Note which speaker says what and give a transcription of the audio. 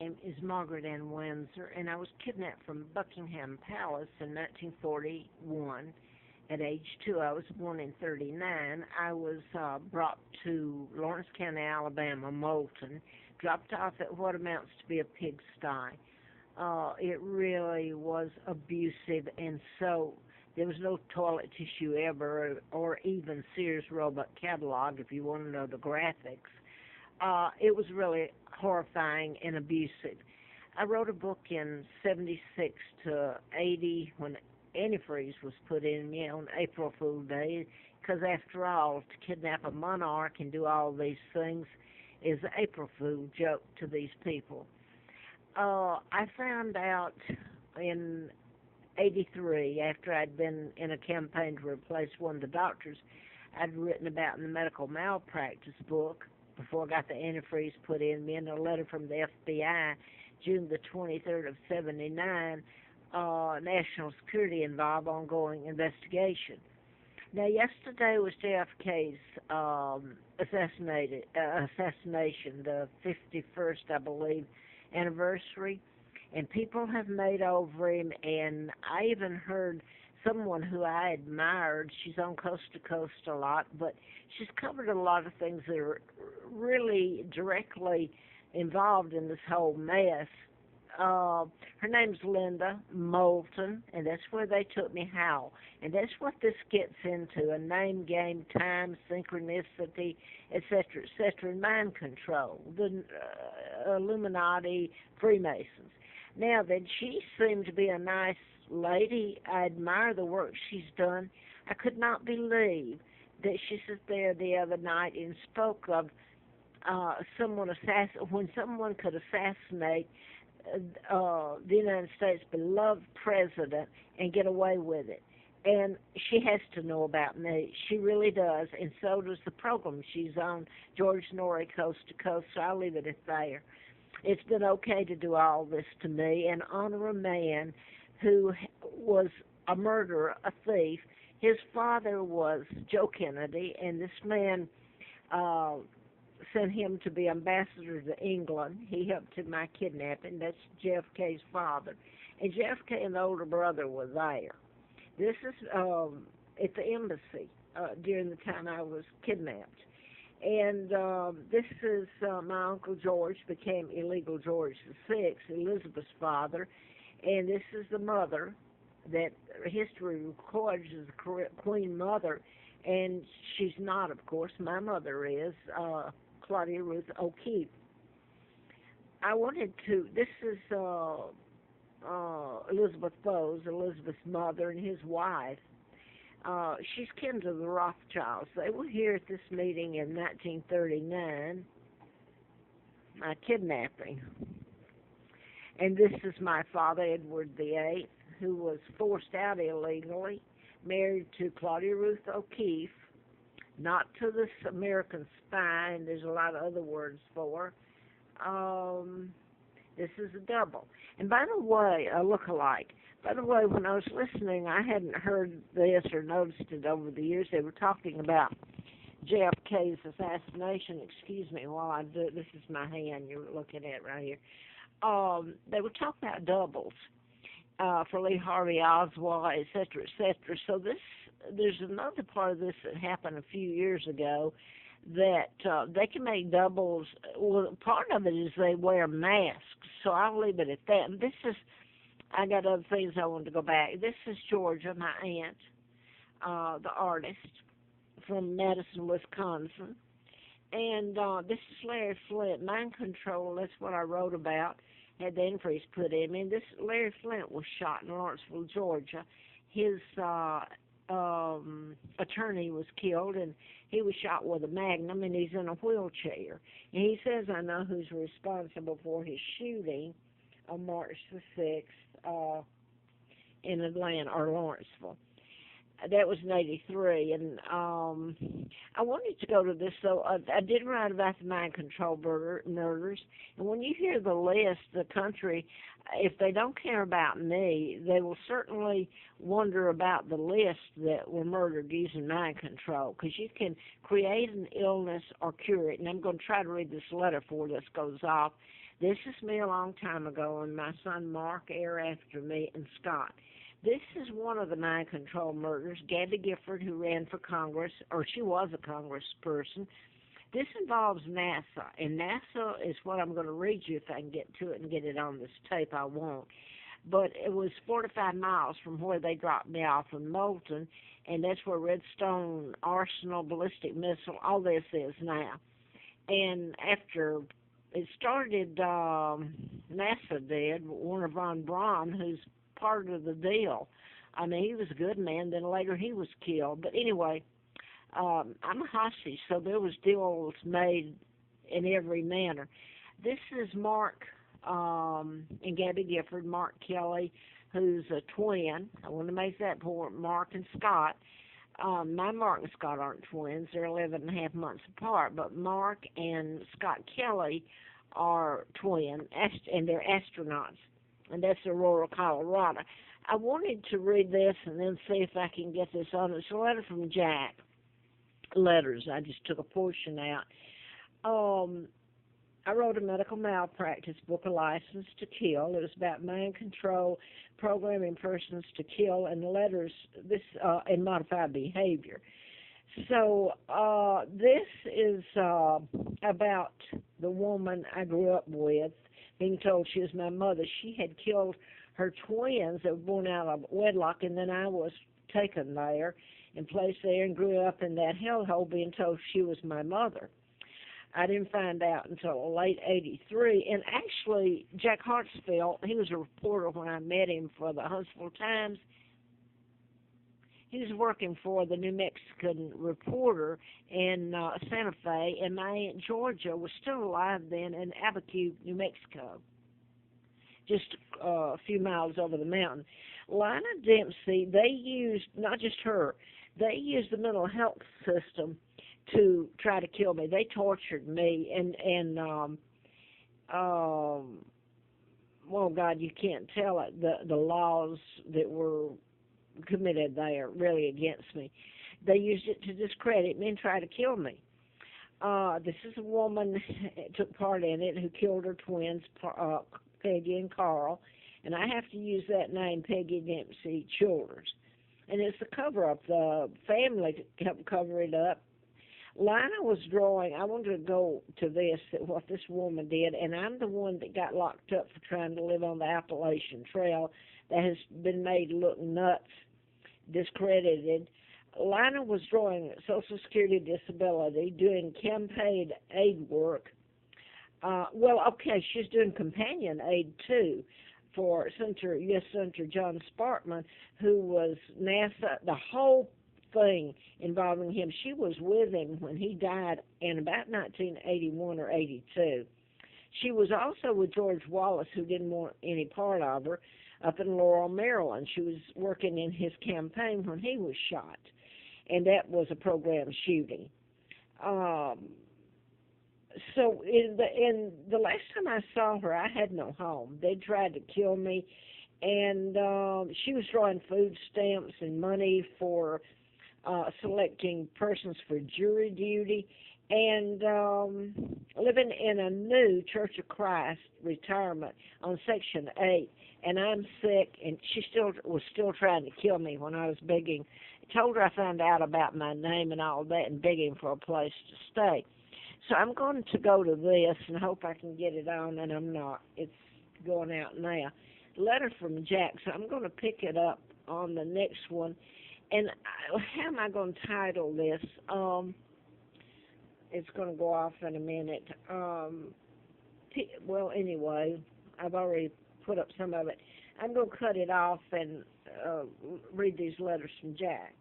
Speaker 1: name is Margaret Ann Windsor, and I was kidnapped from Buckingham Palace in 1941. At age 2, I was born in 39. I was brought to Lawrence County, Alabama, Moulton, dropped off at what amounts to be a pigsty. It really was abusive, and so there was no toilet tissue ever, or even Sears Roebuck catalog if you want to know the graphics. It was really horrifying and abusive. I wrote a book in 76 to 80 when antifreeze was put in me on April Fool Day, because after all, to kidnap a monarch and do all these things is an April Fool joke to these people. I found out in 83, after I'd been in a campaign to replace one of the doctors I'd written about in the medical malpractice book, before I got the antifreeze put in me, and a letter from the FBI, June the 23rd of 79, national security involved ongoing investigation. Now, yesterday was JFK's assassination, the 51st, I believe, anniversary, and people have made over him, and I even heard someone who I admired. She's on Coast to Coast a lot, but she's covered a lot of things that are really directly involved in this whole mess. Her name's Linda Moulton, and that's where they took me, how. And that's what this gets into, a name game, time, synchronicity, etc., and mind control, the Illuminati, Freemasons. Now, then, she seemed to be a nice lady. I admire the work she's done. I could not believe that she sat there the other night and spoke of when someone could assassinate the United States' beloved president and get away with it. And she has to know about me. She really does, and so does the program she's on, George Norrie, Coast to Coast, so I'll leave it at there. It's been okay to do all this to me and honor a man who was a murderer, a thief. His father was Joe Kennedy, and this man sent him to be ambassador to England. He helped in my kidnapping. That's JFK's father. And JFK and the older brother were there. This is at the embassy during the time I was kidnapped. And this is my Uncle George, became illegal George VI, Elizabeth's father. And this is the mother that history records as the Queen Mother. And she's not, of course. My mother is Claudia Ruth O'Keefe. I wanted to, this is Elizabeth Bowes, Elizabeth's mother, and his wife. She's kin to the Rothschilds. They were here at this meeting in 1939, my kidnapping. And this is my father, Edward VIII, who was forced out illegally, married to Claudia Ruth O'Keefe, not to this American spy, and there's a lot of other words for. This is a double. And by the way, a look-alike. By the way, when I was listening, I hadn't heard this or noticed it over the years. They were talking about JFK's assassination. Excuse me while I do it. This is my hand you're looking at right here. They were talking about doubles for Lee Harvey Oswald, etc., etc. So there's another part of this that happened a few years ago that they can make doubles. Well, part of it is they wear masks, so I'll leave it at that. And this is, I got other things I wanted to go back. This is Georgia, my aunt, the artist from Madison, Wisconsin. And this is Larry Flint, mind control. That's what I wrote about. Had the antifreeze put in me. And this Larry Flint was shot in Lawrenceville, Georgia. His attorney was killed, and he was shot with a magnum, and he's in a wheelchair. And he says, I know who's responsible for his shooting on March the 6th in Atlanta, or Lawrenceville. That was in 83, and I wanted to go to this, so I did write about the mind control murders, and when you hear the list, the country, if they don't care about me, they will certainly wonder about the list that were murdered using mind control, because you can create an illness or cure it, and I'm going to try to read this letter before this goes off. This is me a long time ago, and my son Mark Air after me, and Scott. This is one of the mind control murders. Gabby Gifford, who ran for Congress, or she was a congressperson. This involves NASA, and NASA is what I'm going to read you if I can get to it and get it on this tape. I won't. But it was 45 miles from where they dropped me off in Moulton, and that's where Redstone Arsenal, ballistic missile, all this is now. And after it started, NASA did, Warner von Braun, who's part of the deal. I mean, he was a good man, then later he was killed. But anyway, I'm a hostage, so there was deals made in every manner. This is Mark and Gabby Gifford, Mark Kelly, who's a twin. I want to make that point, Mark and Scott. My Mark and Scott aren't twins. They're 11.5 months apart. But Mark and Scott Kelly are twin, and they're astronauts. And that's Aurora, Colorado. I wanted to read this and then see if I can get this on. It's a letter from Jack. Letters. I just took a portion out. I wrote a medical malpractice book, A License to Kill. It was about mind control, programming persons to kill, and letters and modify behavior. So this is about the woman I grew up with, being told she was my mother. She had killed her twins that were born out of wedlock, and then I was taken there and placed there and grew up in that hellhole being told she was my mother. I didn't find out until late 83. And actually, Jack Hartsfield, he was a reporter when I met him for the Huntsville Times. He was working for the New Mexican Reporter in Santa Fe, and my Aunt Georgia was still alive then in Albuquerque, New Mexico, just a few miles over the mountain. Lina Dempsey, they used, not just her, they used the mental health system to try to kill me. They tortured me, and well, God, you can't tell it, the laws that were committed there really against me. They used it to discredit me and try to kill me. This is a woman took part in it who killed her twins, Peggy and Carl, and I have to use that name, Peggy Dempsey Childers. And it's the cover-up. The family helped cover it up. Lina was drawing. I wanted to go to this, what this woman did, and I'm the one that got locked up for trying to live on the Appalachian Trail that has been made look nuts, discredited. Lina was drawing Social Security disability, doing campaign aid work. She's doing companion aid, too, for U.S. Senator John Sparkman, who was NASA, the whole thing involving him. She was with him when he died in about 1981 or 82. She was also with George Wallace, who didn't want any part of her, up in Laurel, Maryland. She was working in his campaign when he was shot, and that was a program shooting. So in the last time I saw her, I had no home. They tried to kill me, and she was drawing food stamps and money for selecting persons for jury duty, and living in a new Church of Christ retirement on Section 8. And I'm sick, and she was still trying to kill me when I was begging. I told her I found out about my name and all that and begging for a place to stay. So I'm going to go to this and hope I can get it on, and I'm not. It's going out now. Letter from Jack, so I'm going to pick it up on the next one. And how am I going to title this? It's going to go off in a minute. Anyway, I've already put up some of it. I'm going to cut it off and read these letters from Jack.